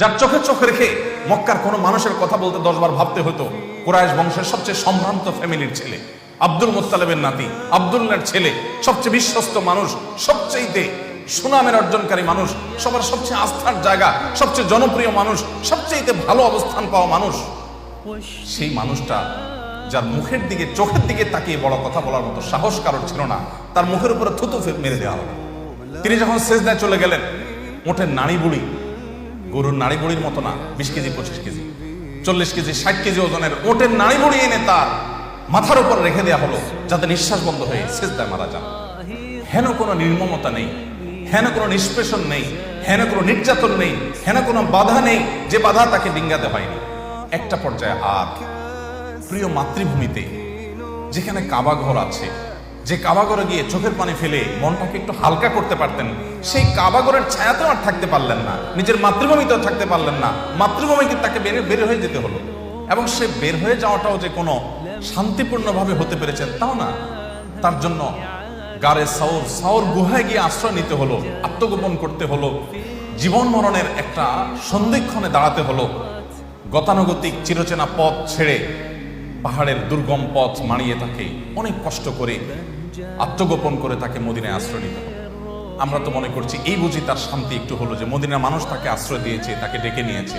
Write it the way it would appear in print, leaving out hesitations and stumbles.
যার চোখে চোখ রেখে মক্কার কোনো মানুষের কথা বলতে 10 বার ভাবতে হতো। কুরাইশ বংশের সবচেয়ে সম্ভ্রান্ত ফ্যামিলির ছেলে, আব্দুল মুত্তালিবের নাতি, আব্দুল্লাহর ছেলে, সবচেয়ে বিশ্বস্ত মানুষ, সবচেয়ে সুনামের অর্জনকারী মানুষ, সবার সবচেয়ে আস্থার জায়গা, সবচেয়ে জনপ্রিয় মানুষ, সবচেয়ে ভালো অবস্থান পাওয়া মানুষ, সেই মানুষটা যার মুখের দিকে চোখের দিকে তাকিয়ে বড় কথা বলার মতো সাহস কারোর ছিল না, তার মুখের উপরে থুতু মেরে দেওয়া হলো। তিনি যখন সেজদায় চলে গেলেন, ওঠের নাড়ি বুড়ি, গরুর নাড়ি বুড়ির মতো না, 20 কেজি 25 কেজি 40 কেজি 60 কেজি ওজনের ওটের নাড়ি বুড়ি এনে তার মাথার উপর রেখে দেওয়া হলো, যাতে নিঃশ্বাস বন্ধ হয়ে সেজদায় মারা যান। হেন কোনো নির্মমতা নেই, হেন কোনো নিষ্পেষণ নেই, হেন কোনো নির্যাতন নেই, হেন কোনো বাধা নেই যে বাধা তাকে ডিঙ্গাতে হয়নি। একটা পর্যায়ে আর প্রিয় মাতৃভূমিতে, যেখানে কাবা ঘর আছে, যে কাবা ঘরে গিয়ে চোখের পানি ফেলে মনটাকে একটু হালকা করতে পারতেন, সেই কাবা ঘরের ছায়াতেও আর থাকতে পারলেন না, নিজের মাতৃভূমিতেও থাকতে পারলেন না। মাতৃভূমিকে তাকে বের হয়ে যেতে হলো। এবং সে বের হয়ে যাওয়াটাও যে কোনো শান্তিপূর্ণভাবে হতে পেরেছেন তাও না, তার জন্য গারে সাউর গুহায় গিয়ে আশ্রয় নিতে হলো, আত্মগোপন করতে হলো, জীবন মরণের একটা সন্ধিক্ষণে দাঁড়াতে হলো। গতানুগতিক চিরচেনা পথ ছেড়ে পাহাড়ের দুর্গম পথ মাড়িয়ে তাকে অনেক কষ্ট করে আত্মগোপন করে তাকে মদিনায় আশ্রয় নিতে হলো। আমরা তো মনে করছি এই বুঝি তার শান্তি একটু হলো যে মদিনার মানুষ তাকে আশ্রয় দিয়েছে, তাকে ডেকে নিয়েছে।